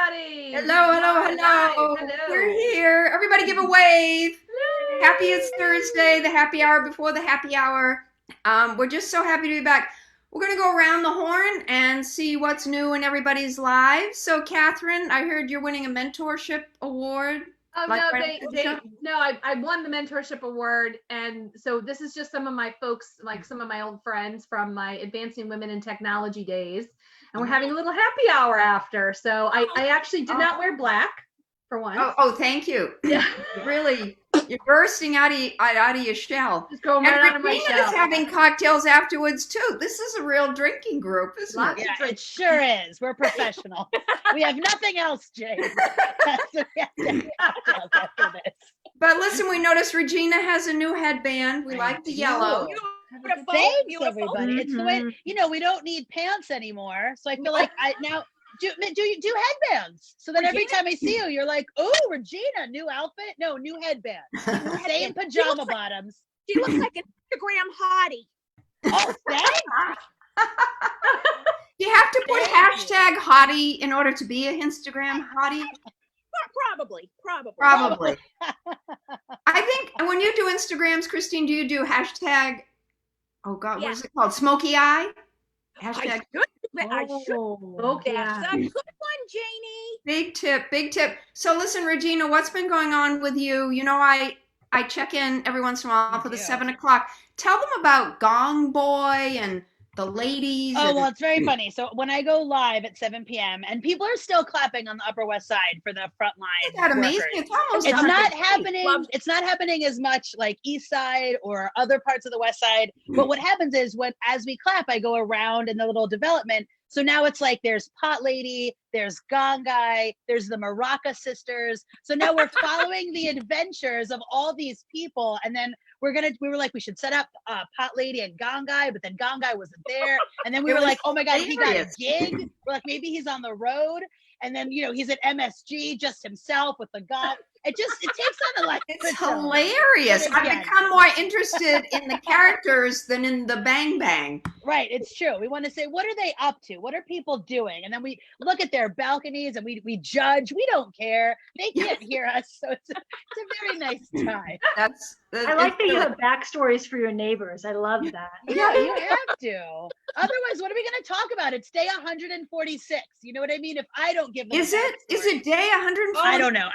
everybody. Hello, hello, hello. Hello. We're here. Everybody give a wave. Hello. Happy it's Thursday, the happy hour before the happy hour. We're just so happy to be back. We're going to go around the horn and see what's new in everybody's lives. So, Catherine, I heard you're winning a mentorship award. Oh, Like no, I won the mentorship award. And so this is just some of my folks, like some of my old friends from my Advancing Women in Technology days. And we're having a little happy hour after. So I actually did not wear black for once. Oh, thank you. Yeah. Really, you're bursting out of your shell. Just going right out of my Regina shell. is having cocktails afterwards too. This is a real drinking group, isn't it? Yeah, it sure is. We're professional. We have nothing else, Jane. So we have to have cocktails after this. But listen, we noticed Regina has a new headband. We like the yellow. Thanks, everybody. It's the way, we don't need pants anymore. So I feel like do you do headbands? So then every time I see you, you're like, oh, Regina, new outfit? No, new headband. Same pajama bottoms. She looks like an Instagram hottie. Oh, thanks. You have to put hashtag hottie in order to be an Instagram hottie? Probably. I think when you do Instagrams, Christine, do you do hashtag, oh God, what is it called? Smoky eye? Hashtag. I should. Okay. That's a good one, Janie. Big tip. So listen, Regina, what's been going on with you? You know, I check in every once in a while for the 7 o'clock. Tell them about Gong Boy and the ladies. Oh, well, it's very funny. So when I go live at 7 p.m. and people are still clapping on the Upper West Side for the front line. Isn't that amazing? It's not happening. It's not happening as much like East Side or other parts of the West Side. But what happens is as we clap, I go around in the little development. So now it's like there's Pot Lady, there's Gong Guy, there's the Maraca sisters. So now we're following the adventures of all these people. And then we were like, we should set up Pot Lady and Gong Guy, but then Gong Guy wasn't there. And then we were like, oh my God, he got a gig. We're like, maybe he's on the road. And then, he's at MSG just himself with the gong. It takes on a life. It's hilarious. I've become more interested in the characters than in the bang bang. Right, it's true. We want to say, what are they up to? What are people doing? And then we look at their balconies and we judge. We don't care. They can't hear us. So it's a very nice time. I like that you have backstories for your neighbors. I love that. Yeah, you have to. Otherwise, what are we going to talk about? It's day 146. You know what I mean? If I don't give them Is it day 146? I don't know.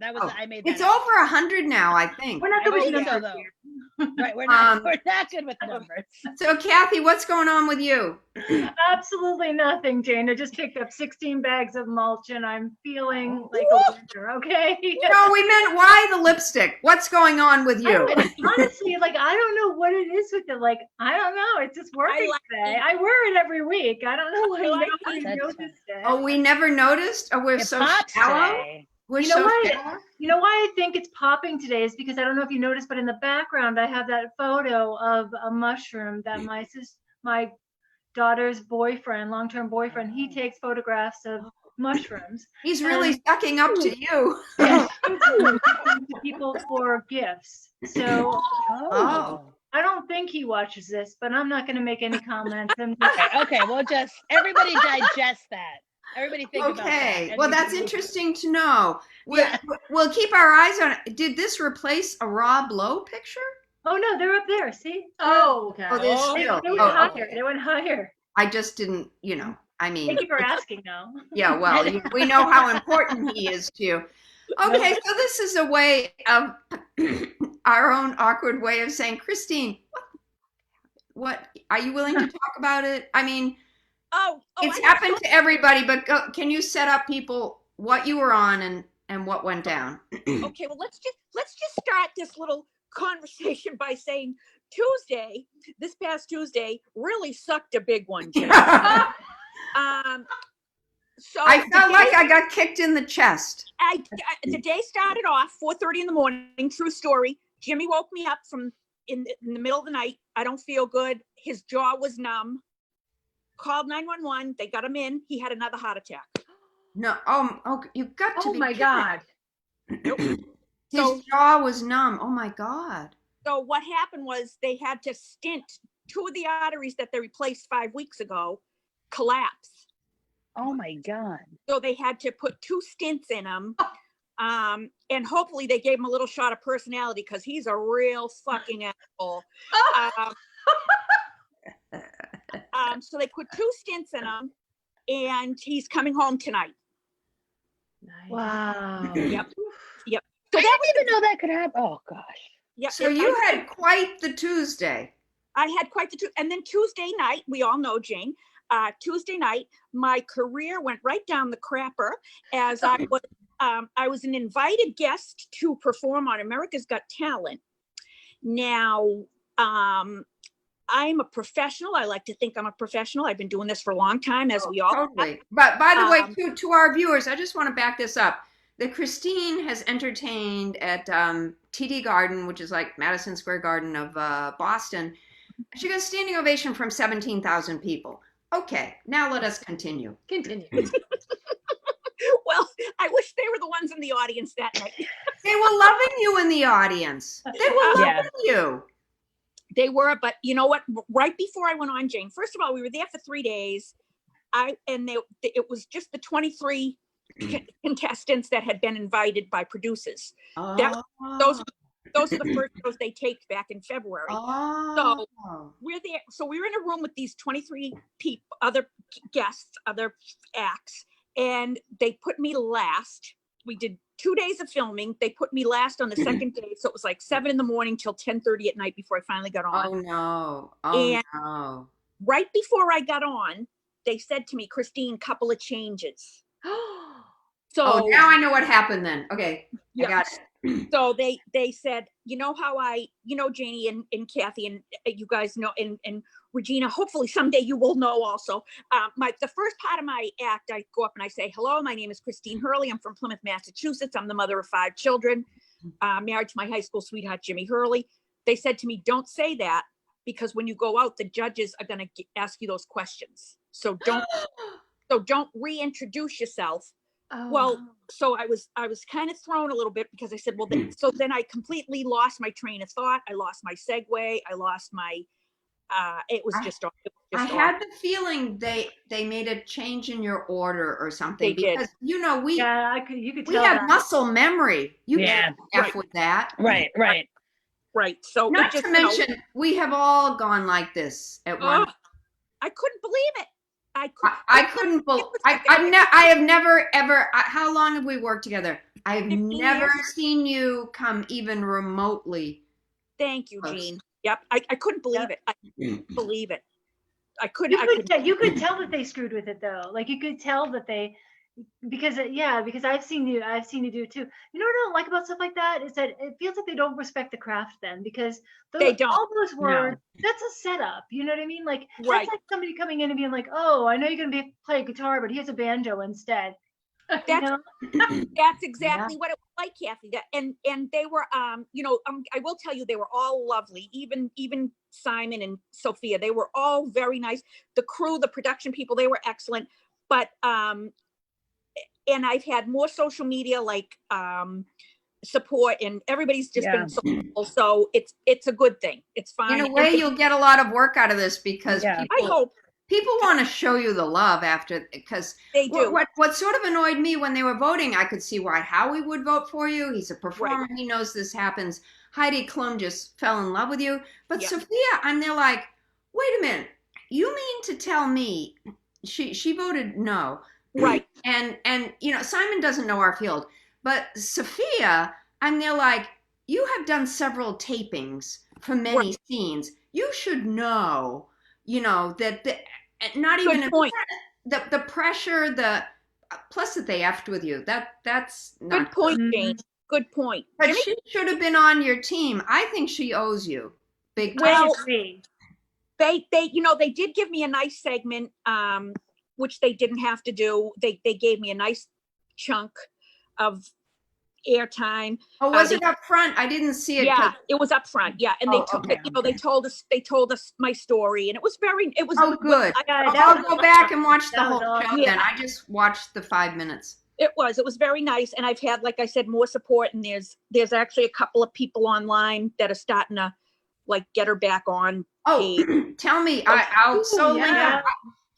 I made that. It's over 100 now, I think. We're not good with numbers. Right, we're not good with numbers. So, Kathy, what's going on with you? Absolutely nothing, Jane. I just picked up 16 bags of mulch and I'm feeling like a winter, okay? No, we meant why the lipstick? What's going on with you? Honestly, I don't know what it is with it. I don't know. It's just working today. I wear it every week. I don't know why nobody noticed it. Oh, we never noticed? Oh, we're so shallow? You know why I think it's popping today is because I don't know if you noticed, but in the background I have that photo of a mushroom that my daughter's boyfriend, long-term boyfriend, he takes photographs of mushrooms. He's really sucking up to you. To people for gifts. So I don't think he watches this, but I'm not going to make any comments. Okay, well, just everybody digest that. Everybody think about that. Okay, well, that's interesting to know. We'll keep our eyes on it. Did this replace a Rob Lowe picture? Oh, no, they're up there. See? Oh, okay. Oh, they're still. They went higher. They went higher. I just didn't, I mean. Thank you for asking, though. Yeah, well, we know how important he is to you. Okay, so this is a way of our own awkward way of saying, Christine, what are you willing to talk about it? I mean, it's happened to everybody, but can you set up people what you were on and what went down? Okay, well, let's just start this little conversation by saying this past Tuesday really sucked a big one, Jim. So I felt like I got kicked in the chest. The day started off 4:30 in the morning. True story. Jimmy woke me up in the middle of the night. I don't feel good. His jaw was numb. Called 911. They got him in. He had another heart attack. No, you've got to be. Oh my God. His jaw was numb. Oh my God. So what happened was they had to stint 2 of the arteries that they replaced 5 weeks ago collapse. Oh my God. So they had to put 2 stints in him. And hopefully they gave him a little shot of personality because he's a real fucking asshole. So they put 2 stints in him, and he's coming home tonight. Nice. Wow. Yep. So I didn't even know that could happen. Oh gosh. Yep. So you had quite the Tuesday. I had quite the and then Tuesday night, we all know, Jane. Tuesday night, my career went right down the crapper as I was an invited guest to perform on America's Got Talent. Now, I'm a professional. I like to think I'm a professional. I've been doing this for a long time, as we all Totally. have. But by the way, to our viewers, I just want to back this up. That Christine has entertained at TD Garden, which is like Madison Square Garden of Boston. She got a standing ovation from 17,000 people. Okay, now let us continue. Continue. Well, I wish they were the ones in the audience that night. They were loving you in the audience. They were Yeah. loving you. They were, but you know what? Right before I went on, Jane, first of all, we were there for 3 days. It was just the 23 contestants that had been invited by producers. Those are the first shows they taped back in February. So we're there. So we were in a room with these 23 people, other guests, other acts, and they put me last. We did 2 days of filming. They put me last on the second day. So it was like 7 a.m. till 10:30 at night before I finally got on. Oh no. No. Right before I got on, they said to me, Christine, couple of changes. So now I know what happened then. Okay. Yeah. I got it. So they said, you know how Janie and Kathy and you guys know, and Regina, hopefully someday you will know also. The first part of my act, I go up and I say, hello, my name is Christine Hurley. I'm from Plymouth, Massachusetts. I'm the mother of 5 children, married to my high school sweetheart, Jimmy Hurley. They said to me, don't say that, because when you go out, the judges are going to ask you those questions. So don't reintroduce yourself. Oh. Well, so I was kind of thrown a little bit because I said, well, then I completely lost my train of thought. I lost my segue. I lost my, it was just I had the feeling they made a change in your order or something. They did. Because, you know, you could tell have that. muscle memory. You Yeah. can't F with that. Right. Right. So Not to mention, we have all gone like this at one. I couldn't believe it. I couldn't believe. I have never ever. How long have we worked together? I've 15 never years. seen you come even remotely. Thank you, close. Jean. Yep. I couldn't believe it. I couldn't believe it. I couldn't. You could tell that they screwed with it though. Like you could tell that they, because I've seen you do it too. You know what I don't like about stuff like that is that it feels like they don't respect the craft then, because They don't. all those words, that's a setup. You know what I mean? Like Right. that's like somebody coming in and being like, oh, I know you're gonna play guitar, but here's a banjo instead. You know? That's exactly what it was like, Kathy. And they were, I will tell you, they were all lovely. Even Simon and Sophia, they were all very nice. The crew, the production people, they were excellent. But and I've had more social media support, and everybody's just been so cool. So it's a good thing. It's fine. In a way, you'll get a lot of work out of this because I hope. People want to show you the love after, because they do. What sort of annoyed me when they were voting, I could see why Howie would vote for you. He's a performer. Right. He knows this happens. Heidi Klum just fell in love with you. But Sophia, I'm there like, wait a minute. You mean to tell me she voted no? Right. And Simon doesn't know our field. But Sophia, I'm there like, you have done several tapings for many scenes. You should know, that not even the pressure, plus that they effed with you. That's not good point, Jane. Good point. But she should have been on your team. I think she owes you big time. Well, they did give me a nice segment, which they didn't have to do. They gave me a nice chunk of airtime. Oh, was it up front? I didn't see it. Yeah, it was up front. Yeah, and they told us my story, and it was good. I'll go back and watch the whole show. Then I just watched the 5 minutes. It was very nice, and I've had, like I said, more support, and there's actually a couple of people online that are starting to get her back on. Oh, tell me, I'll link up.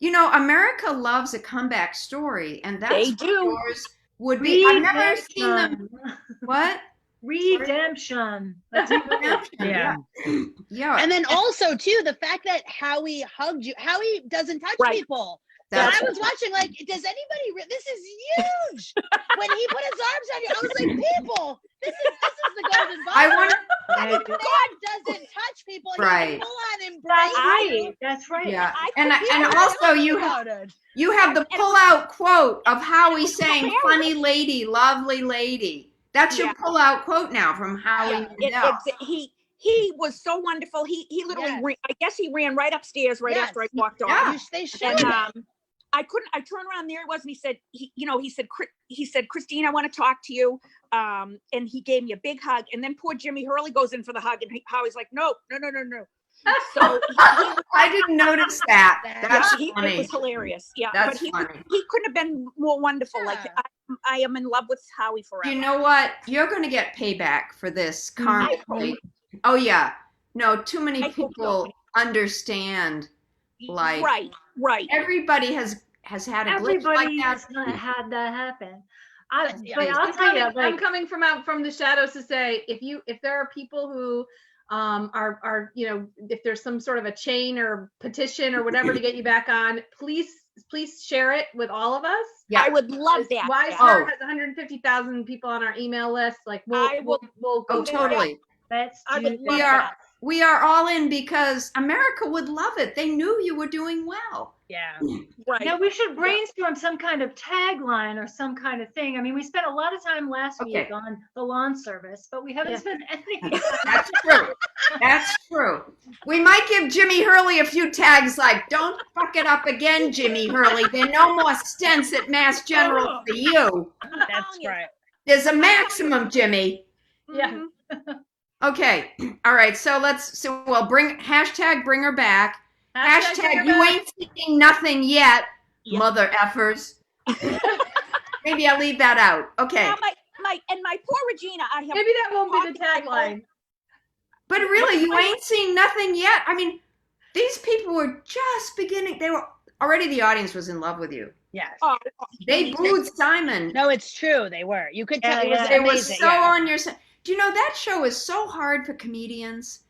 You know, America loves a comeback story, and that's They what do. yours would be. I've never seen them. What? Redemption. Yeah. Yeah. And then also too, the fact that Howie hugged you. Howie doesn't touch Right. people. So That's I was watching like, does anybody? This is huge. When he put his arms on you, I was like, people, this is the golden buzzer. I want. God doesn't touch people. Right. He full on embrace. That's you. right. That's right. Yeah. I And could and feel also you About it. have the pull-out quote of Howie saying, hilarious. "Funny lady, lovely lady." That's your Yeah. pull-out quote now from Howie Mandel. He was so wonderful. He literally Yes. I guess he ran right upstairs right Yes. after I walked Yeah. off. They should. And I turned around, there he was, and he said, he said, Christine, I want to talk to you. And he gave me a big hug. And then poor Jimmy Hurley goes in for the hug, and Howie's like, no. So I didn't notice that. That's it funny. was hilarious. Yeah, That's but funny. he couldn't have been more wonderful. Yeah. Like I am in love with Howie forever. You know what? You're going to get payback for this karmically. Oh yeah. No, too many I hope people understand. Like right. everybody has had a glitch like Everybody that. has not had that happen. Yeah. But I'll tell you, I'm like, coming from out from the shadows to say, if there are people who are if there's some sort of a chain or petition or whatever to get you back on, please share it with all of us. Yeah. I would love that. Wise Oh. Heart has 150,000 people on our email list. Like we'll Oh, go totally. let's I do would love that. We are all in because America would love it. They knew you were doing well. Yeah. Right. Now we should brainstorm some kind of tagline or some kind of thing. I mean, we spent a lot of time last Okay. week on the lawn service, but we haven't Yeah. spent any. That's true. That's true. We might give Jimmy Hurley a few tags like, don't fuck it up again, Jimmy Hurley. There are no more stents at Mass General for you. That's right. There's a maximum, Jimmy. Yeah. Okay. All right. So bring her back. Hashtag you ain't seen nothing yet, Yeah. mother effers. Maybe I'll leave that out. Okay. Now my poor Regina, I have Maybe that won't be the tagline. But really, you ain't seen nothing yet. I mean, these people were just beginning. The audience was in love with you. Yes. They booed Simon. No, it's true. They were. You could tell. Yeah, It was It amazing. was so on your side. Do you know that show is so hard for comedians?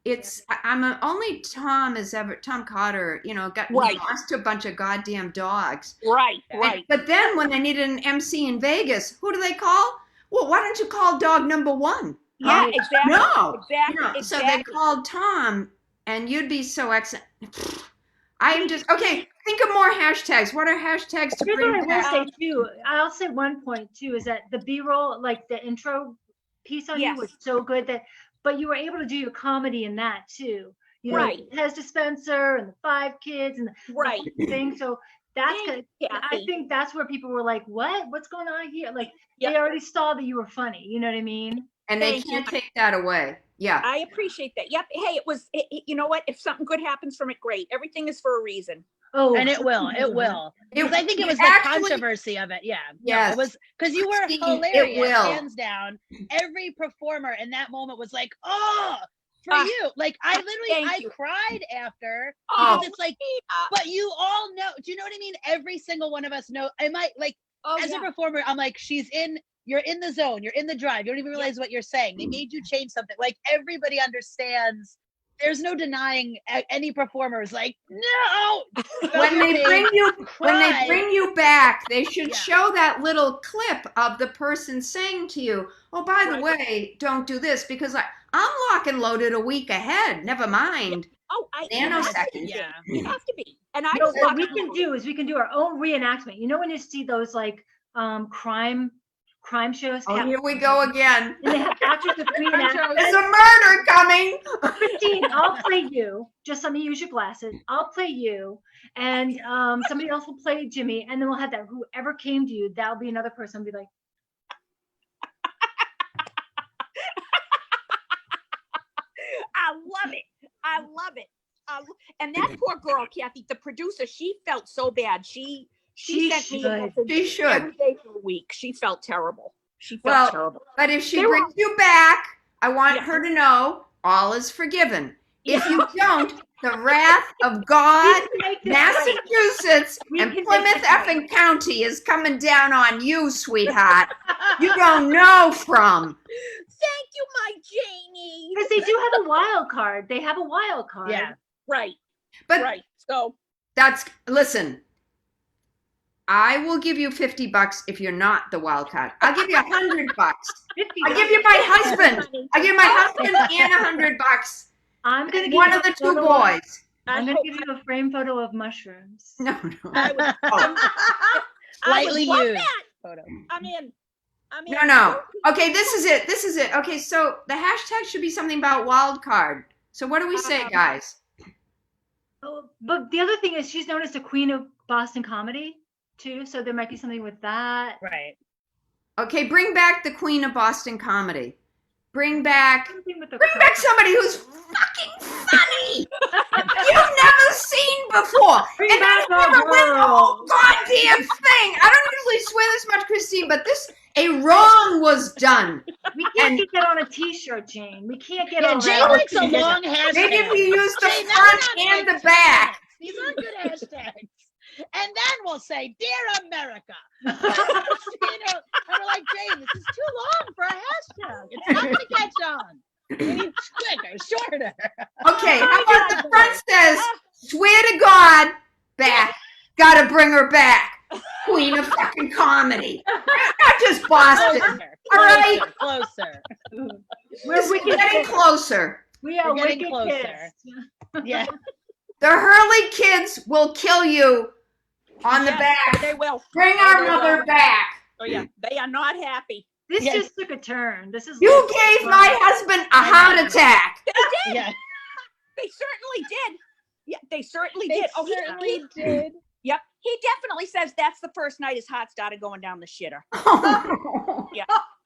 Only Tom Cotter, got Right. lost to a bunch of goddamn dogs. right. But then when they needed an MC in Vegas, who do they call? Well, why don't you call dog number one? Yeah, exactly. No. Exactly. So they called Tom, and you'd be so excellent. I am just okay. Think of more hashtags. What are hashtags to Here's what I bring will back? say too. I'll say one point too is that the B-roll, like the intro piece on Yes. you, was so good but you were able to do your comedy in that too. You know, Right. Hez Dispenser and the 5 kids and the Right. whole thing. So that's Thank good. you, I Kathy. think that's where people were like, "What's going on here?" Like Yep. they already saw that you were funny. You know what I mean? And they Thank you. can't take that away. Yeah. I appreciate that. Yep. Hey, you know what? If something good happens from it, great. Everything is for a reason. Oh, And it will. It will. Because I think it was the Actually- controversy of it. Yeah. Yes. It was because you were Christine, it hilarious, will. hands down. Every performer in that moment was like, "Oh, for Ah, you!" Like I literally, thank you. cried after. Oh. Because it's like, but you all know. Do you know what I mean? Every single one of us know. I might like as a performer, I'm like, you're in the zone, you're in the drive. You don't even realize what you're saying. They made you change something. Like everybody understands. There's no denying any performer is like, no. When they bring you back, they should Yeah. show that little clip of the person saying to you, "Oh, by the Right. way, don't do this because I'm lock and loaded a week ahead. Never mind." Oh, Nanoseconds. Yeah. You have to be. And I You know, was what we lucky. can do is we can do our own reenactment. You know when you see those like crime shows? Oh, here we go again. And they have actors with reenactment. There's a murder coming. Christine, I'll play you. Just let me use your glasses. I'll play you, and somebody else will play Jimmy, and then we'll have that. Whoever came to you, that'll be another person. Be like, I love it. I love it. And that poor girl, Kathy, the producer, she felt so bad. She She sent me a should. message She should. every day for a week. She felt terrible. She felt Well, terrible. But if she They were- brings you back, I want Yeah. her to know all is forgiven. If you don't, the wrath of God, We can make this Massachusetts, We and can make Plymouth this right. effing County is coming down on you, sweetheart. You don't know from. Thank you, my Janie. Because they do have a wild card. They have a wild card. Yeah. Right, But right. So listen, I will give you $50 if you're not the wild card. I'll give you $100. I'll give you my husband. I'll give my husband and $100. I'm gonna give One you of the a two photo- boys. I'm gonna hope- give you a frame photo of mushrooms. No, no. I would, Oh, I would Lightly love used that. photo. I mean, no. Okay, this is it. Okay, so the hashtag should be something about wild card. So what do we say, guys? Oh, but the other thing is she's known as the queen of Boston comedy too, so there might be something with that. Right. Okay, bring back the queen of Boston comedy. Bring back Something with the somebody who's fucking funny. You've never seen before. Bring And I back our never win the whole girl. goddamn thing. I don't usually swear this much, Christine, but a wrong was done. We can't get that on a t-shirt, Jane. We can't get Yeah, all Jane that. likes a long hashtag. Maybe if you use the Jane, that front one and has the back. hashtags. These are good hashtags. And then we'll say, "Dear America." You know, and we're like, Jane, this is too long for a hashtag. It's not going to catch on. We need quicker, shorter. Okay, how about the front says, swear to God, back. Gotta bring her back. Queen of fucking comedy. Not just Boston. Closer, All right. closer. We're wicked getting kids. closer. We are We're getting wicked closer. kids. Yeah. The Hurley kids will kill you on the back. They will. Bring our mother back. Oh yeah, they are not happy. This Yes. just took a turn. This is You like- gave my husband a heart attack. Yeah. They certainly did. Yeah, they certainly They did. Oh, certainly did. Yep. He definitely says that's the first night his heart started going down the shitter.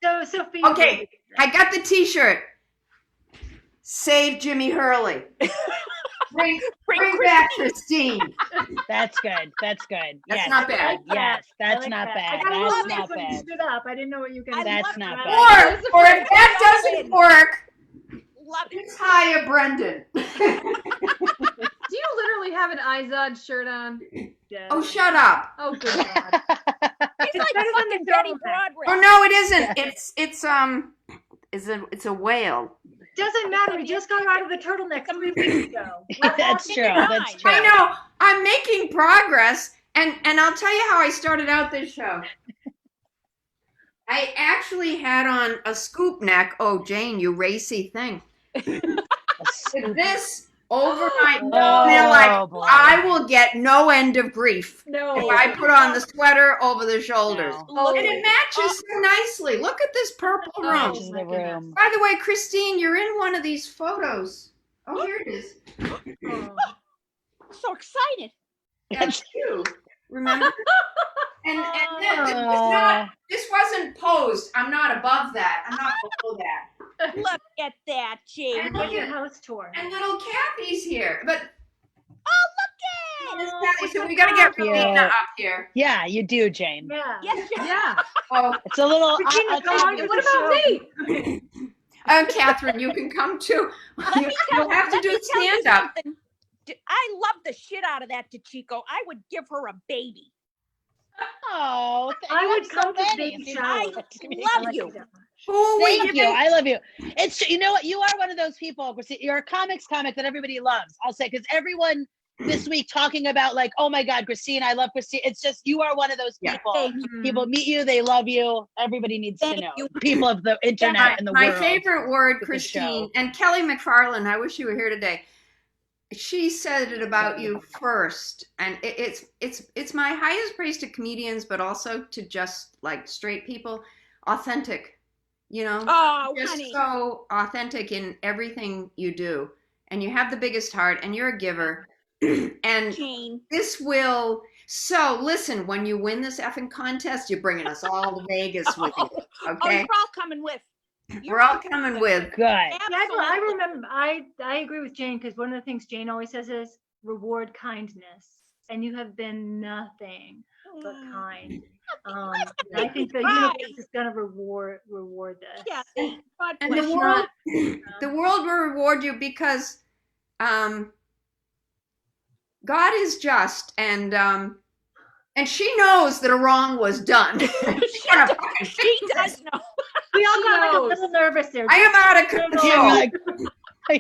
So Sophie. Okay, I got the t-shirt. Save Jimmy Hurley. Bring back Christine. That's good. That's good. That's Yes. not bad. Yes, I that's like not that. bad. I got a little That's mixed not when you bad. stood up. I didn't know what you were gonna I do. That's not love bad. Or if that doesn't work, Love it. just hire Brendan. Do you literally have an Izod shirt on? Yeah. Oh, shut up. Oh, good God. It's like better than fucking the Betty turtleneck. Broderick. Oh no, it isn't. It's a whale. Doesn't matter. We just got out of the turtleneck 3 weeks ago. That's true. That's true. I know. I'm making progress, and I'll tell you how I started out this show. I actually had on a scoop neck. Oh, Jane, you racy thing. This over my Oh, they're like, boy. I will get no end of grief No. if I put on the sweater over the shoulders. No. Oh, And it matches so nicely. Look at this purple Oh, room. Matches my the goodness. room. By the way, Christine, you're in one of these photos. Oh, here it is. Oh. So excited. That's you. Remember? And this wasn't posed. I'm not above that. I'm not below that. Look at that, Jane. And Look at house tour. And little Kathy's here. But Oh, look at Kathy, so we gotta get Yeah. Regina up here. Yeah, you do, Jane. Yeah. Yes, Jane. Yeah. Oh, It's a little. Regina, I'll come tell on, you. What about me? Catherine, you can come too. You'll have to Let do me tell you stand up. something. I love the shit out of that DeCicco. I would give her a baby. Oh, I you would have so come to many. baby If you- showers. love like you. it that much. Who we Thank you. giving? I love you. It's you know what you are one of those people. Christine, you're a comic that everybody loves. I'll say because everyone this week talking about like, oh my God, Christine, I love Christine. It's just you are one of those Yeah. people. Thank you. People meet you, they love you. Everybody needs Thank to know. you. People of the internet My, and the my world. favorite word, with the Christine, show. and Kelly McFarland, I wish you were here today. She said it about you first, and it's my highest praise to comedians, but also to just like straight people. Authentic, you know, Oh, just honey. so authentic in everything you do, and you have the biggest heart, and you're a giver, and Jane. this will. So listen, when you win this effing contest, you're bringing us all to Vegas with you, Oh, okay? you're all coming with. We're all coming with. Good. Yeah, I Absolutely. remember. I agree with Jane because one of the things Jane always says is reward kindness, and you have been nothing but kind. I think the Right. universe is gonna reward this. Yeah. God And bless the you. world, the world will reward you because God is just, and she knows that a wrong was done. She does know. We all She got like a knows. little nervous there. I am out of I'm control. like,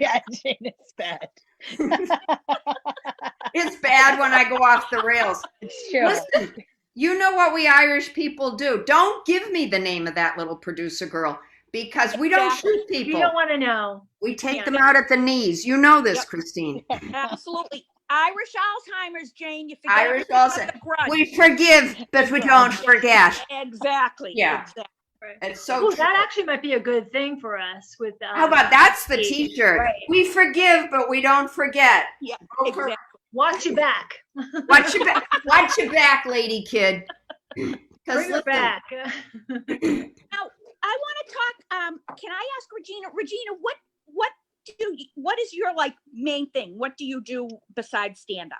yeah, Jane, it's bad. It's bad when I go off the rails. It's true. Listen, you know what we Irish people do. Don't give me the name of that little producer girl, because we don't Exactly. shoot We people. don't want to know. We take Yeah. them out at the knees. You know this, Yep. Christine. Absolutely. Irish Alzheimer's, Jane. You forget Irish everything but Alzheimer's. the grudge. We forgive, but we don't forget. Exactly. Yeah. Exactly. It's so Oh, true. that actually might be a good thing for us with. How about that's the Backstage. T-shirt? Right. We forgive, but we don't forget. Yeah, Go for- exactly. Watch your back. Watch your back, watch your back, lady kid. Bring her back. Now, I want to talk. Can I ask Regina? Regina, what is your like main thing? What do you do besides stand up?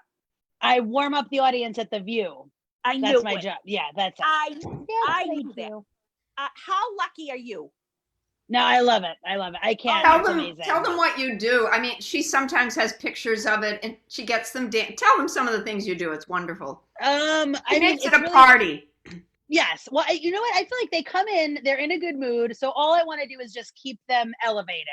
I warm up the audience at the View. I knew That's my it. job. Yeah, that's it. I Yeah, knew that. How lucky are you? No, I love it. I love it. I can't. Tell It's them, amazing. tell them what you do. I mean, she sometimes has pictures of it, and she gets them. Tell them some of the things you do. It's wonderful. I It mean, makes it it's a really- party. Yes. Well, you know what? I feel like they come in, they're in a good mood. So all I want to do is just keep them elevated.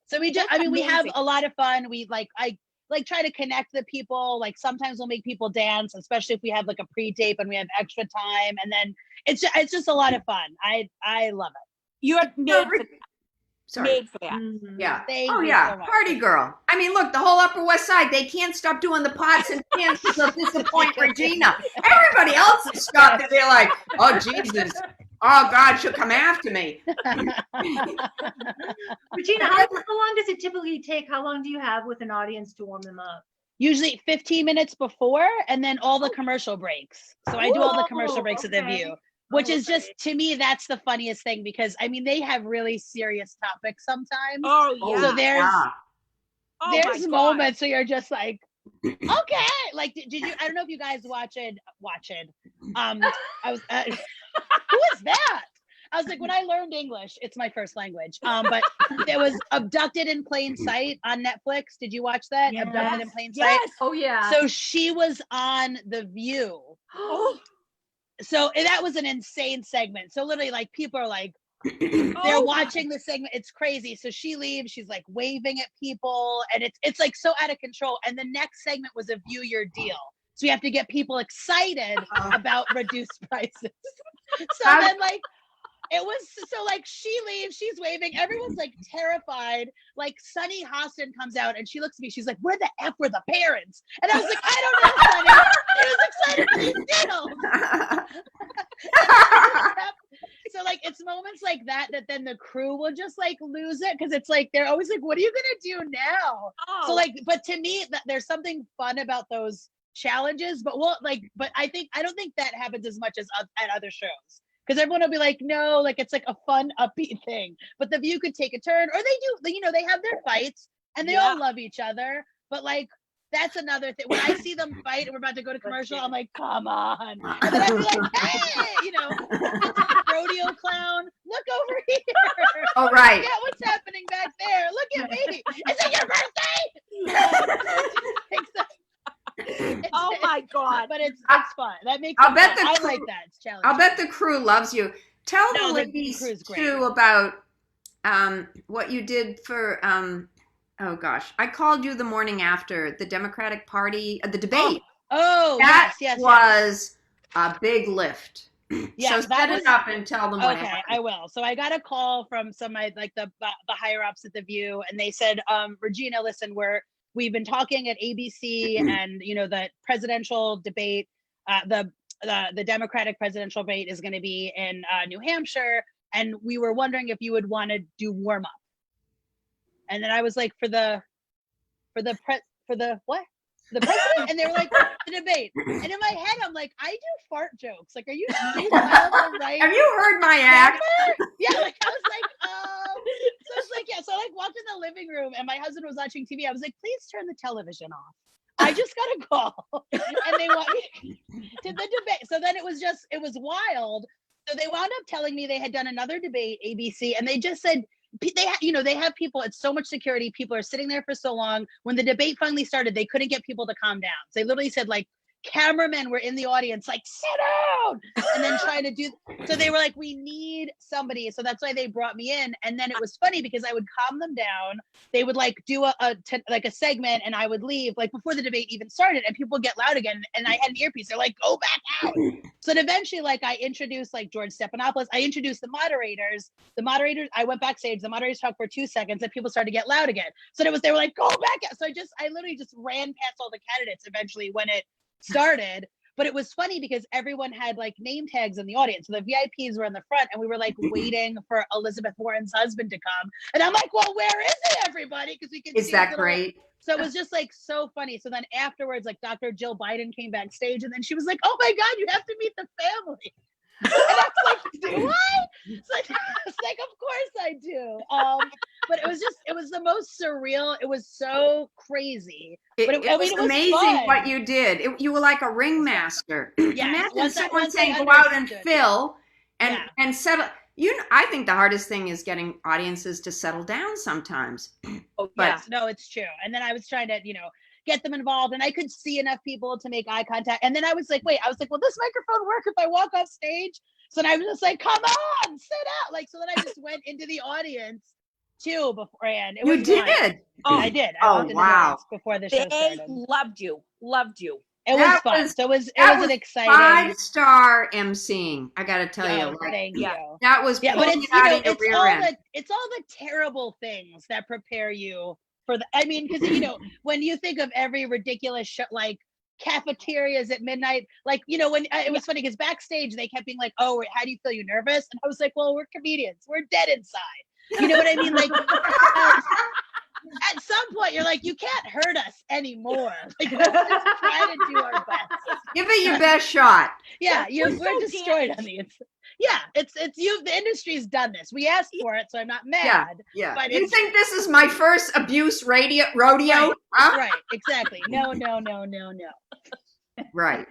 So we just, That's we have amazing. a lot of fun. I try to connect the people. Like sometimes we'll make people dance, especially if we have like a pre-tape and we have extra time. And then it's just a lot of fun. I love it. You're made for, Sorry. made for that. Mhm. Yeah. Thank Oh you yeah, so much. party girl. I mean, look, the whole Upper West Side, they can't stop doing the pots and pans because they'll disappoint Regina. Everybody else has stopped and they're like, oh Jesus, oh God, she'll come after me. Regina, how long does it typically take? How long do you have with an audience to warm them up? Usually 15 minutes before, and then all the commercial breaks. So I do all the commercial breaks at the okay. View, which is Okay. just, to me, that's the funniest thing, because I mean, they have really serious topics sometimes. Oh Oh, yeah. So there's yeah. Oh, my there's God. moments where you're just like, okay, like did you? I don't know if you guys watch it. I was who is that? I was like, when I learned English, it's my first language. But there was Abducted in Plain Sight on Netflix. Did you watch that? Yes. Abducted in Plain Sight. Yes. Oh yeah. So she was on The View. Oh, So and that was an insane segment. So literally, like people are like, they're oh, watching the segment. It's crazy. So she leaves. She's like waving at people, and it's like so out of control. And the next segment was a View Your Deal. So you have to get people excited about reduced prices. So then like it was so like she leaves, she's waving, everyone's like terrified. Like Sunny Hostin comes out and she looks at me, she's like, where the F were the parents? And I was like, I don't know, Sunny. I was excited for these deals. So like it's moments like that then the crew will just like lose it, because it's like they're always like, what are you gonna do now? oh. So like, but to me, there's something fun about those challenges. But I don't think that happens as much as at other shows, because everyone will be like, no, like it's like a fun upbeat thing. But the View could take a turn, or they do, they have their fights and they all love each other. But like that's another thing. When I see them fight and we're about to go to commercial, I'm like, come on. And then I'd be like, hey, rodeo clown, look over here. Oh, right. Yeah, what's happening back there? Look at me. Is it your birthday? Oh my God. But it's fun. That makes I'll it bet fun. the I crew- like that. It's challenging. I'll bet the crew loves you. Tell No, the the ladies crew's great. too about what you did for oh gosh, I called you the morning after the Democratic Party, the debate. Oh, That yes. was a big lift. Yeah, so that set was- it up and tell them what Okay, happened. I will. So I got a call from some of the higher ups at the View, and they said, Regina, listen, we've been talking at ABC, and the presidential debate, the Democratic presidential debate is going to be in New Hampshire, and we were wondering if you would want to do warm up. And then I was like, for the what? The president? And they were like, the debate. And in my head, I'm like, I do fart jokes. Like, are you right? Have you heard my act? Yeah, like I was like, so it's like, yeah. So I like walked in the living room and my husband was watching TV. I was like, please turn the television off. I just got a call and they want me to the debate. So then it was wild. So they wound up telling me they had done another debate, ABC, and they just said, they have people, it's so much security. People are sitting there for so long. When the debate finally started, they couldn't get people to calm down. So they literally said, like, cameramen were in the audience, like, sit down, and then trying to do, so they were like, we need somebody. So that's why they brought me in. And then it was funny because I would calm them down. They would like do a segment, and I would leave like before the debate even started, and people would get loud again. And I had an earpiece. They're like, go back out. So then eventually, like, I introduced like George Stephanopoulos. I introduced the moderators. I went backstage. The moderators talked for 2 seconds, and people started to get loud again. So they were like, go back out. So I literally just ran past all the candidates eventually when it started. But it was funny because everyone had like name tags in the audience. So the VIPs were in the front, and we were like waiting for Elizabeth Warren's husband to come. And I'm like, well, where is it, everybody? Because we could see. Is that great? So it was just like so funny. So then afterwards, like Dr. Jill Biden came backstage, and then she was like, oh my God, you have to meet the family. And I was like, do I? It's like, of course I do. But it was the most surreal. It was so crazy. But It was amazing fun. what you did. You were like a ringmaster. Yes, Imagine someone saying, go out and fill and settle. I think the hardest thing is getting audiences to settle down sometimes. Oh, yes, no, it's true. And then I was trying to, get them involved, and I could see enough people to make eye contact. And then I was like, will this microphone work if I walk off stage? So then I was just like, come on, sit out. Like, so then I just went into the audience too beforehand. You did? Fun. Oh, I did. I walked into the audience before the show started. They loved you. It was fun. So it was an exciting 5-star emceeing. I got to tell you, thank you. That was but it's all the terrible things that prepare you for because when you think of every ridiculous show, like cafeterias at midnight, like when it was funny because backstage they kept being like, oh, how do you feel? You nervous? And I was like, well, we're comedians, we're dead inside. You know what I mean? Like at some point you're like, you can't hurt us anymore. Like, let's just try to do our best. Give it your best shot. Yeah, we're destroyed on the inside. Yeah, it's you. The industry's done this. We asked for it, so I'm not mad. Yeah. But you think this is my first abuse rodeo? Right, huh? Right, exactly. No. Right.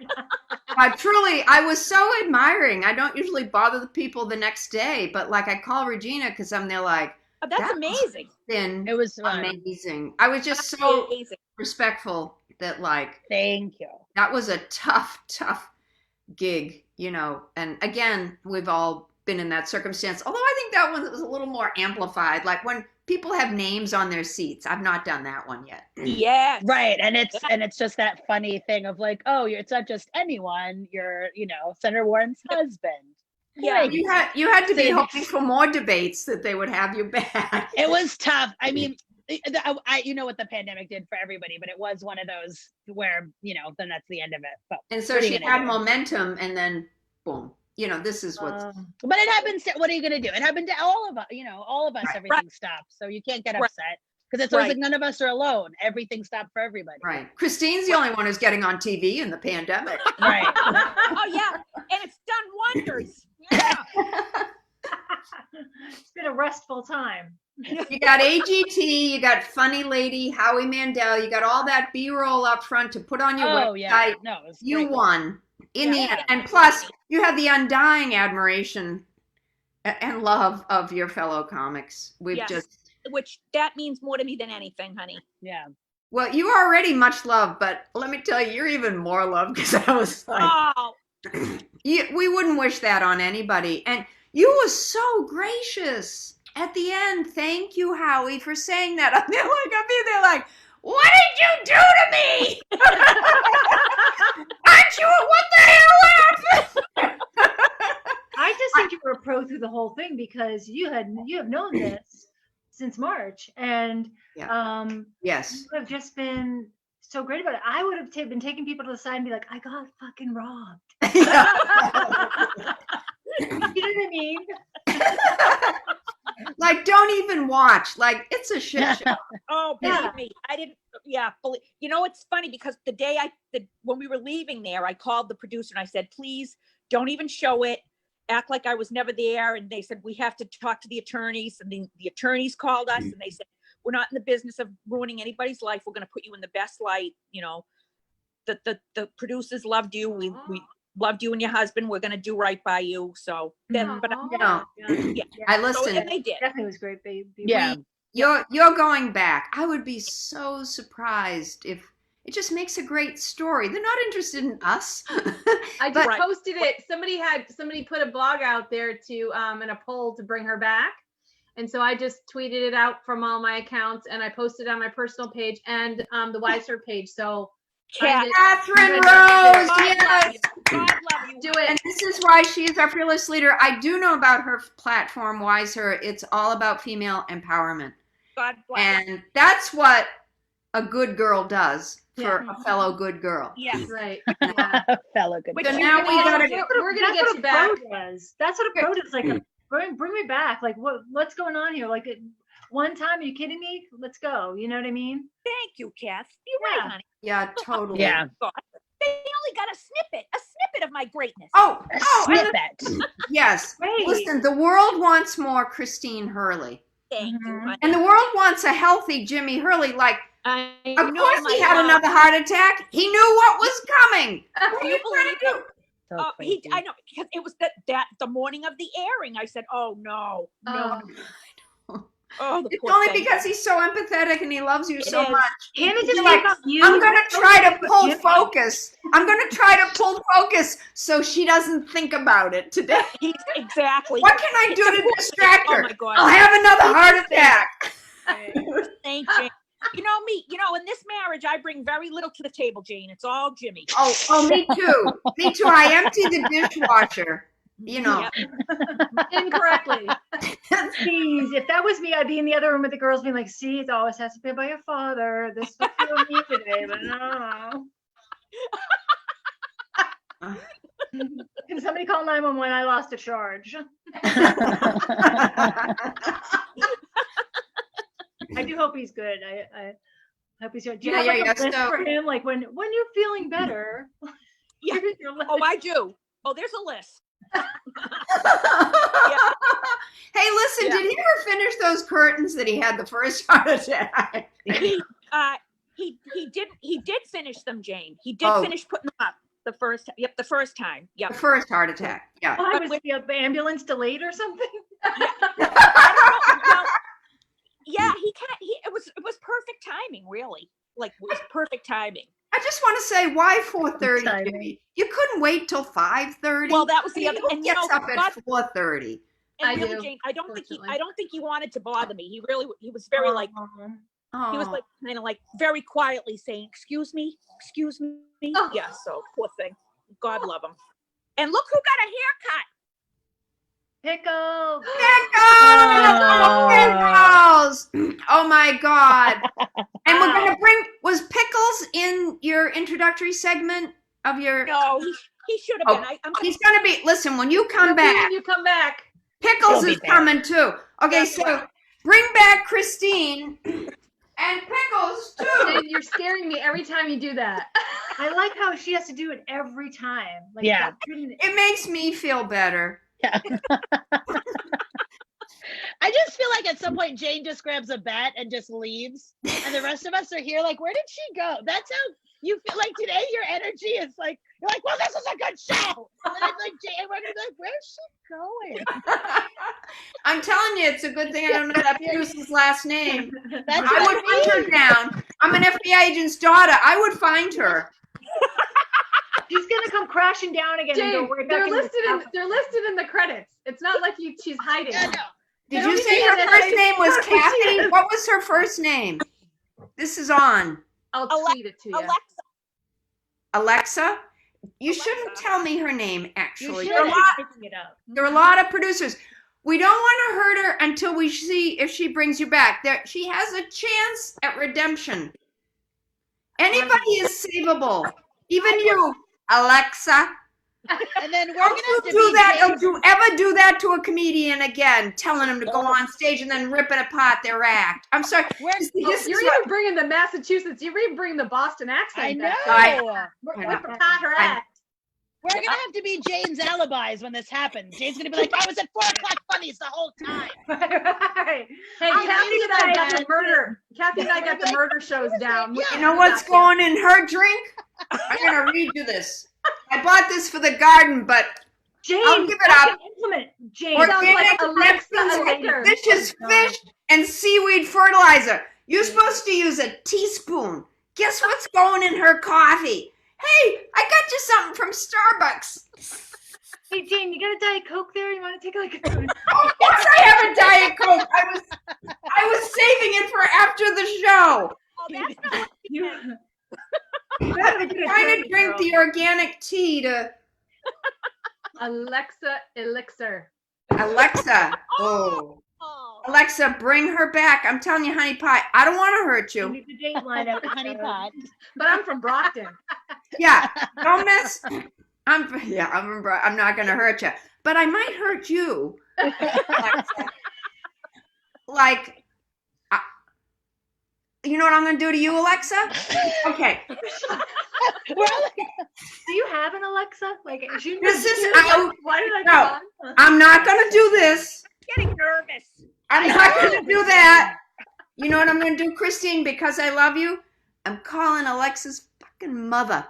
But truly, I was so admiring. I don't usually bother the people the next day, but like I call Regina because I'm there like, oh, that's amazing. It was amazing. I was just so respectful that like, thank you. That was a tough gig, and again, we've all been in that circumstance. Although I think that one was a little more amplified. Like when people have names on their seats. I've not done that one yet. Yeah. Right. And it's just that funny thing of like, oh, it's not just anyone. You're, Senator Warren's husband. Yeah. You had to be hoping for more debates that they would have you back. It was tough. I mean, what the pandemic did for everybody, but it was one of those where, then that's the end of it. But and so she had momentum, and then boom. This is what's. But it happens. What are you going to do? It happened to all of us. All of us. Right. Everything stopped. So you can't get upset because it's always like none of us are alone. Everything stopped for everybody. Right. Christine's the only one who's getting on TV in the pandemic. Right. Oh yeah, and it's done wonders. Yeah. It's been a restful time. You got AGT, you got Funny Lady, Howie Mandel, you got all that B-roll up front to put on your website. Yeah. No, you won in the end. And plus, you had the undying admiration and love of your fellow comics. Which that means more to me than anything, honey. Yeah. Well, you are already much loved, but let me tell you, you're even more loved because I was like, we wouldn't wish that on anybody. And you were so gracious. At the end, thank you, Howie, for saying that. I'm there like, what did you do to me? Aren't you? What the hell happened? I just think you were a pro through the whole thing because you have known this since March, and yes, you have just been so great about it. I would have been taking people to the side and be like, I got fucking robbed. You know what I mean? Like, don't even watch. Like, it's a shit show. Oh, believe me, I didn't. Yeah, it's funny because the day when we were leaving there, I called the producer and I said, please don't even show it. Act like I was never there. And they said, we have to talk to the attorneys. And the attorneys called us and they said, we're not in the business of ruining anybody's life. We're going to put you in the best light. The producers loved you. loved you and your husband. We're going to do right by you. So then, but No. yeah. I So, listened. and they did. Definitely was great, baby. Yeah. You're going back. I would be so surprised if it just makes a great story. They're not interested in us. I just Right. posted it. Somebody put a blog out there to in a poll to bring her back. And so I just tweeted it out from all my accounts and I posted it on my personal page and the Wiser page. So find it. Catherine God Rose, yes. God love you. Do it. And this is why she is our fearless leader. I do know about her platform, Wiser. It's all about female empowerment. God bless. And that's what a good girl does for Yeah. a fellow good girl. Yes. Right. Yeah. Fellow good. Which So you now can we all gotta- do. We're gonna That's get what you a back. pro does. That's what a pro does. Like, bring me back. Like, what's going on here? Like, one time, are you kidding me? Let's go. You know what I mean? Thank you, Kath. You're Yeah. right, honey. Yeah, totally. Yeah. God. They only got a snippet of my greatness. Oh, A and snippet. yes. Great. Listen, the world wants more Christine Hurley. Thank you, Mhm. honey. And the world wants a healthy Jimmy Hurley. Like, I of know course my he had mom- another heart attack. He knew what was coming. What are Can you you trying to believe do? it? So crazy. I know, because it was that the morning of the airing. I said, "Oh no, no, oh the It's poor only thing." because he's so empathetic and he loves you It so is. much. Hannah just You're like, gave up you. I'm going to try to pull Jimmy. focus. I'm going to try to pull focus so she doesn't think about it today. He's exactly. What can I do to distract Oh her? my God. I'll have another heart attack. Thank you. You know me. You know, in this marriage, I bring very little to the table, Jane. It's all Jimmy. Oh, me too. Me too. I empty the dishwasher. You know. Incorrectly. Please, if that was me, I'd be in the other room with the girls being like, see, it always has to be by your father. This was for me today, but no. Can somebody call 911? I lost a charge. I do hope he's good. I hope he's good. Do you Yeah, have like yeah, a list so- for him? Like when you're feeling better. Yeah. here's your list. Oh, I do. Oh, there's a list. Hey, listen, Yeah. did he ever finish those curtains that he had the first heart attack? He did finish them, Jane. He did Oh. finish putting them up the first time. The Yep. first heart attack. Yeah. Why was the ambulance delayed or something? Well, yeah, it was perfect timing, really. Like, it was perfect timing. I just want to say, why 4:30? Timing. Jimmy? You couldn't wait till 5:30. Well, that was the other, Who and you gets know, up at God, 4:30? and I really, do, Jane, I don't think fortunately. he wanted to bother me. He was very like, Oh. he was like kind of like very quietly saying, excuse me. Oh. Yeah, so poor thing. God love him. And look who got a haircut. Pickles. Pickles! Oh my God! And we're gonna was Pickles in your introductory segment of your? No, he should have Oh, been. I'm He's gonna be. Listen, when you come When back, you come back. Pickles He'll be is there. coming too. Okay, That's so right. bring back Christine and Pickles too. And you're scaring me every time you do that. I like how she has to do it every time. Like, Yeah. that couldn't- It makes me feel better. I just feel like at some point Jane just grabs a bat and just leaves, and the rest of us are here like, where did she go? That's how you feel. Like today, your energy is like, you're like, well, this is a good show. And then it's like Jane, we're gonna be like, where's she going? I'm telling you, it's a good thing I don't know that producer's last name. That's I what would hunt her mean. down. I'm an FBI agent's daughter. I would find her. She's gonna come crashing down again and Jane, go right back they're in the listed in the credits. It's not like she's hiding. Yeah, no. Did Don't you be say saying her that. first name was She Kathy? is. What was her first name? This is on. I'll Alexa- tweet it to you. Alexa, Alexa? You Alexa. shouldn't tell me her name, You actually. should There are, a lot, be picking it up. there are a lot of producers. We don't want to hurt her until we see if she brings you back. She has a chance at redemption. Anybody is savable. Even you, Alexa. And then we're Don't gonna you have to do be that. Jane. Don't you ever do that to a comedian again, telling him to go on stage and then ripping apart their act. I'm sorry. We're- This Oh, is you're what- even bringing the Massachusetts. You're even bringing the Boston accent. I know. back I- there. I Rip apart her act. We're gonna have to be Jane's alibis when this happens. Jane's gonna be like, I was at 4:00 funnies the whole time. Right. Hey, I'm Kathy and I inside got the that. murder. Kathy and I got the murder shows down. Yeah. You know what's going in her drink? I'm going to read you this. I bought this for the garden, but Jane, I'll give it I up. can implement. Jane, Organic Alexa Neptune's liquor. delicious fish and seaweed fertilizer. You're supposed to use a teaspoon. Guess what's going in her coffee? Hey, I got you something from Starbucks. hey Jane, you got a Diet Coke there? You want to take like a? Of course I have a Diet Coke. I was saving it for after the show. Oh, that's not what You, I'm trying to drink the organic tea to Alexa elixir. Alexa. Oh. Oh, Alexa, bring her back. I'm telling you, honey pie, I don't want to hurt you you. need the date line up. Honey pot. But I'm from Brockton. Yeah, don't mess. I'm not going to hurt you, but I might hurt you. Alexa. Like, you know what I'm going to do to you, Alexa? Okay. We're all like, Do you have an Alexa? Like, you This is Why did I No. come on? I'm not going to do this. getting nervous. I'm not going to do that. You know what I'm going to do, Christine? Because I love you, I'm calling Alexa's fucking mother.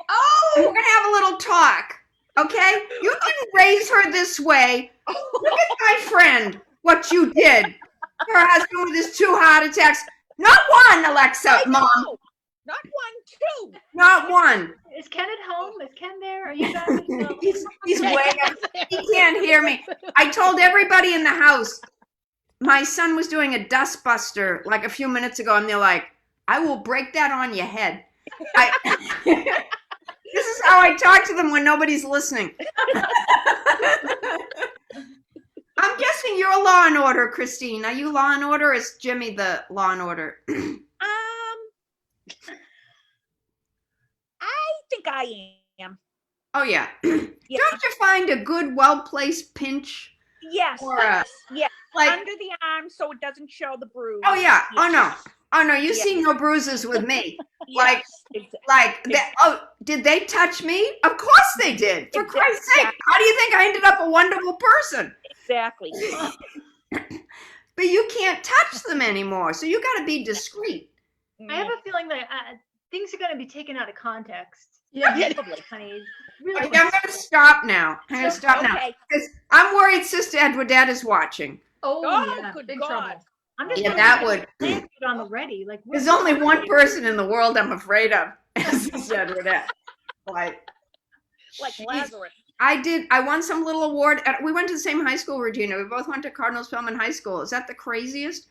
Oh, We're going to have a little talk, okay? You didn't raise her this way. Look at my friend, what you did. Her husband with his 2 heart attacks. Not one, Alexa, Mom. No, not 1, 2. Not one. Is Ken at home? Is Ken there? Are you back? No. He's way up. He can't hear me. I told everybody in the house, my son was doing a dust buster like a few minutes ago, and they're like, I will break that on your head. This is how I talk to them when nobody's listening. I'm guessing you're Law and Order, Christine. Are you Law and Order, or is Jimmy the Law and Order? I think I am. Oh, yeah. Yeah. Don't you find a good, well-placed pinch? Yes. Or yes. like, Under the arm so it doesn't show the bruise. oh, yeah. Oh, no. Yes. Oh, no, you Yeah. see no bruises with me. Yes, exactly. Did they touch me? Of course they did. For Christ's sake, how do you think I ended up a wonderful person? Exactly. But you can't touch them anymore, so you got to be discreet. I have a feeling that things are going to be taken out of context. yeah. Probably, honey. Really. Okay, I'm going to stop now. I'm going to stop now. Okay. 'Cause I'm worried Sister Edwardette is watching. Oh, Oh, yeah. good Big God. trouble. I'm just Yeah, wondering that if would. plans get on the ready. Like, There's only one person in the world I'm afraid of. Sister Edwardette. Like Lazarus. I won some little award. We went to the same high school, Regina. We both went to Cardinal Spellman High School. Is that the craziest?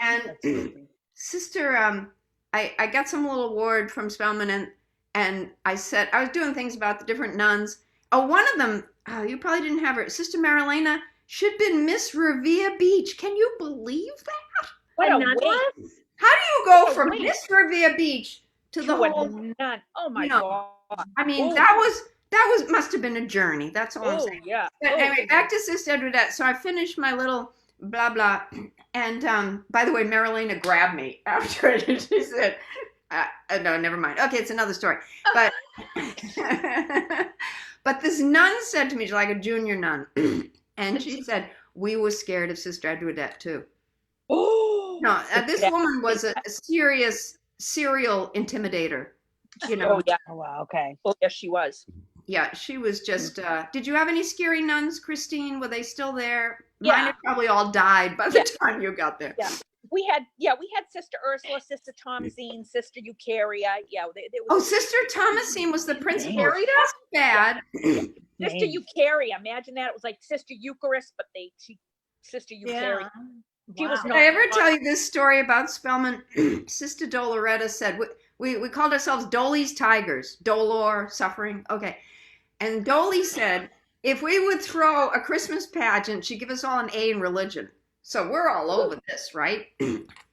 And Sister, I got some little award from Spellman, and I said, I was doing things about the different nuns. Oh, one of them, you probably didn't have her. Sister Marilena should have been Miss Revere Beach. Can you believe that? What a none waste. was? How do you go What a from waste. Miss Revere Beach to the To a whole? nun. Oh my you know, God. I mean, Oh. that must have been a journey. That's all I'm Oh saying. yeah. But Oh, anyway, back to Sister Edwardette. So I finished my little blah blah, and by the way, Marilena grabbed me after it, and she said, "No, never mind. Okay, it's another story." But but this nun said to me, she's like a junior nun, and she said, "We were scared of Sister Edwardette too." Oh. No, this woman was a serious serial intimidator. You know. Oh yeah. oh, wow, okay. Oh yes, she was. Yeah, she was just. Did you have any scary nuns, Christine? Were they still there? Yeah. Mine had probably all died by the time you got there. Yeah. We had Sister Ursula, Sister Thomasine, Sister Eucharia. Yeah, they Oh, was Sister Thomasine was the principal. Carried That's bad. Sister Name. Eucharia. Imagine that. It was like Sister Eucharist, but Sister Eucharia. She was Did not. I ever tell you this story about Spellman? Sister Doloretta said we called ourselves Dolly's Tigers. Dolor, suffering. Okay, and Dolly said if we would throw a Christmas pageant, she'd give us all an A in religion. So we're all over this, right?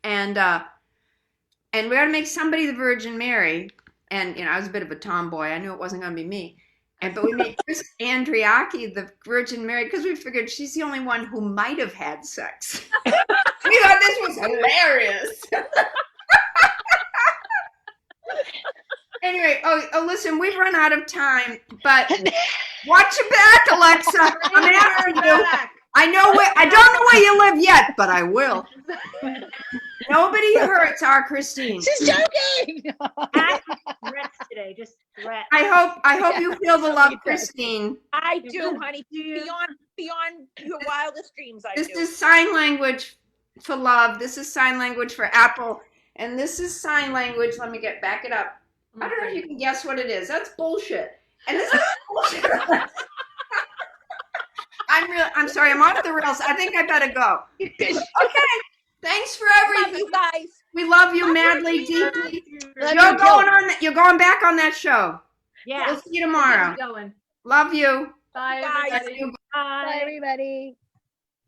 And we had to make somebody the Virgin Mary. And I was a bit of a tomboy. I knew it wasn't going to be me. But we made Chris Andriaki the Virgin Mary because we figured she's the only one who might have had sex. We thought this was hilarious. Anyway, oh, listen, we've run out of time, but watch your back, Alexa. I'm after you. I don't know where you live yet, but I will. Nobody hurts our Christine. She's joking. Rested. today, just threat. I hope you feel the love, Christine. I do, honey. Do you? Beyond your wildest dreams, I This do. is sign language for love. This is sign language for Apple. And this is sign language. Let me back it up. I don't know if you can guess what it is. That's bullshit. And this is bullshit. I'm sorry, I'm off the rails. I think I better go. Okay. Thanks for Love everything. you guys. We love you madly, deeply. Love You're going back on that show. Yeah. We'll see you tomorrow. Going. Love you. Bye, Bye. everybody. Bye, everybody.